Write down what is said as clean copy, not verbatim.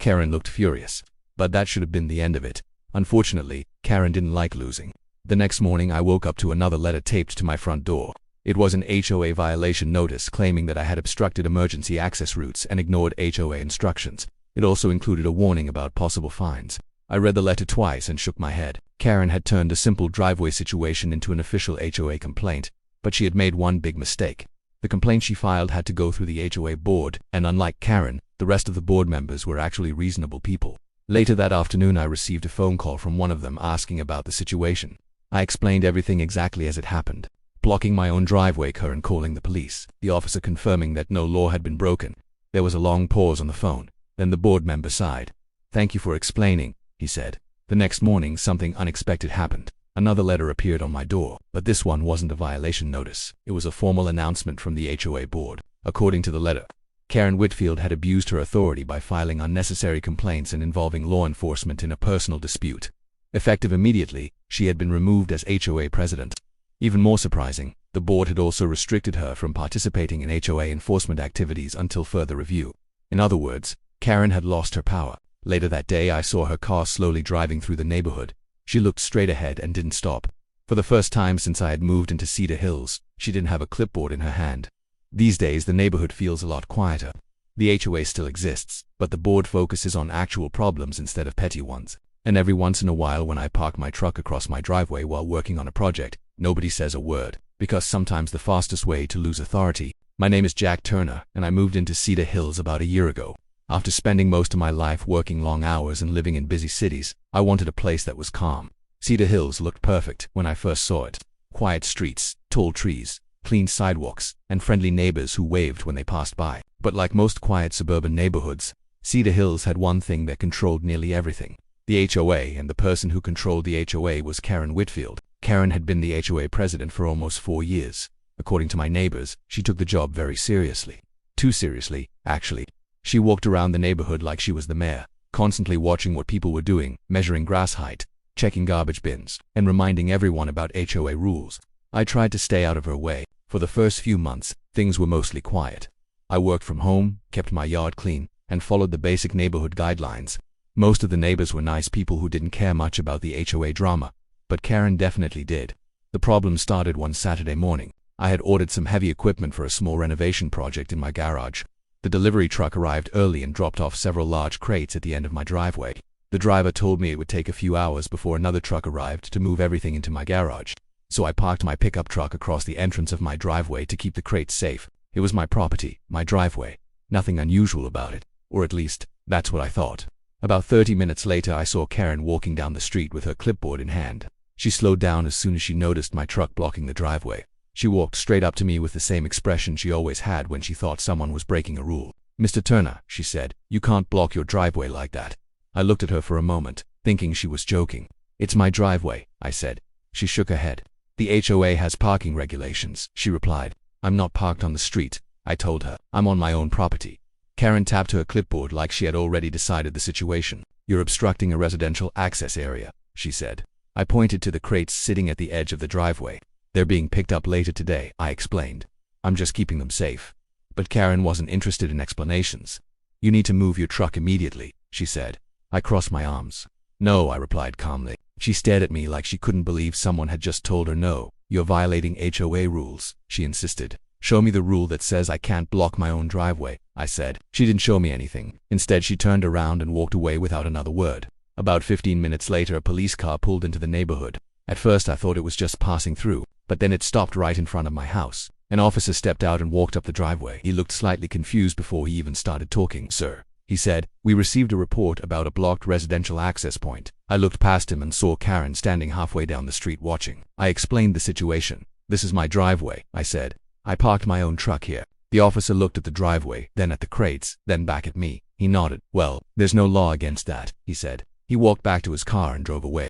Karen looked furious. But that should have been the end of it. Unfortunately, Karen didn't like losing. The next morning I woke up to another letter taped to my front door. It was an HOA violation notice claiming that I had obstructed emergency access routes and ignored HOA instructions. It also included a warning about possible fines. I read the letter twice and shook my head. Karen had turned a simple driveway situation into an official HOA complaint, but she had made one big mistake. The complaint she filed had to go through the HOA board, and unlike Karen, the rest of the board members were actually reasonable people. Later that afternoon I received a phone call from one of them asking about the situation. I explained everything exactly as it happened. Blocking my own driveway and calling the police. The officer confirming that no law had been broken. There was a long pause on the phone. Then the board member sighed. "Thank you for explaining," he said. The next morning something unexpected happened. Another letter appeared on my door, but this one wasn't a violation notice. It was a formal announcement from the HOA board. According to the letter, Karen Whitfield had abused her authority by filing unnecessary complaints and involving law enforcement in a personal dispute. Effective immediately, she had been removed as HOA president. Even more surprising, the board had also restricted her from participating in HOA enforcement activities until further review. In other words, Karen had lost her power. Later that day I saw her car slowly driving through the neighborhood. She looked straight ahead and didn't stop. For the first time since I had moved into Cedar Hills, she didn't have a clipboard in her hand. These days the neighborhood feels a lot quieter. The HOA still exists, but the board focuses on actual problems instead of petty ones. And every once in a while when I park my truck across my driveway while working on a project, nobody says a word, because sometimes the fastest way to lose authority. My name is Jack Turner, and I moved into Cedar Hills about a year ago. After spending most of my life working long hours and living in busy cities, I wanted a place that was calm. Cedar Hills looked perfect when I first saw it. Quiet streets, tall trees, clean sidewalks, and friendly neighbors who waved when they passed by. But like most quiet suburban neighborhoods, Cedar Hills had one thing that controlled nearly everything. The HOA, and the person who controlled the HOA was Karen Whitfield. Karen had been the HOA president for almost 4 years. According to my neighbors, she took the job very seriously. Too seriously, actually. She walked around the neighborhood like she was the mayor, constantly watching what people were doing, measuring grass height, checking garbage bins, and reminding everyone about HOA rules. I tried to stay out of her way. For the first few months, things were mostly quiet. I worked from home, kept my yard clean, and followed the basic neighborhood guidelines. Most of the neighbors were nice people who didn't care much about the HOA drama, but Karen definitely did. The problem started one Saturday morning. I had ordered some heavy equipment for a small renovation project in my garage. The delivery truck arrived early and dropped off several large crates at the end of my driveway. The driver told me it would take a few hours before another truck arrived to move everything into my garage. So I parked my pickup truck across the entrance of my driveway to keep the crates safe. It was my property, my driveway. Nothing unusual about it. Or at least, that's what I thought. About 30 minutes later I saw Karen walking down the street with her clipboard in hand. She slowed down as soon as she noticed my truck blocking the driveway. She walked straight up to me with the same expression she always had when she thought someone was breaking a rule. "Mr. Turner," she said, "you can't block your driveway like that." I looked at her for a moment, thinking she was joking. "It's my driveway," I said. She shook her head. "The HOA has parking regulations," she replied. "I'm not parked on the street," I told her. "I'm on my own property." Karen tapped her clipboard like she had already decided the situation. "You're obstructing a residential access area," she said. I pointed to the crates sitting at the edge of the driveway. "They're being picked up later today," I explained. "I'm just keeping them safe." But Karen wasn't interested in explanations. "You need to move your truck immediately," she said. I crossed my arms. "No," I replied calmly. She stared at me like she couldn't believe someone had just told her no. "You're violating HOA rules," she insisted. "Show me the rule that says I can't block my own driveway," I said. She didn't show me anything. Instead, she turned around and walked away without another word. About 15 minutes later, a police car pulled into the neighborhood. At first, I thought it was just passing through, but then it stopped right in front of my house. An officer stepped out and walked up the driveway. He looked slightly confused before he even started talking. "Sir," he said, "we received a report about a blocked residential access point." I looked past him and saw Karen standing halfway down the street watching. I explained the situation. "This is my driveway," I said. "I parked my own truck here." The officer looked at the driveway, then at the crates, then back at me. He nodded. "Well, there's no law against that," he said. He walked back to his car and drove away.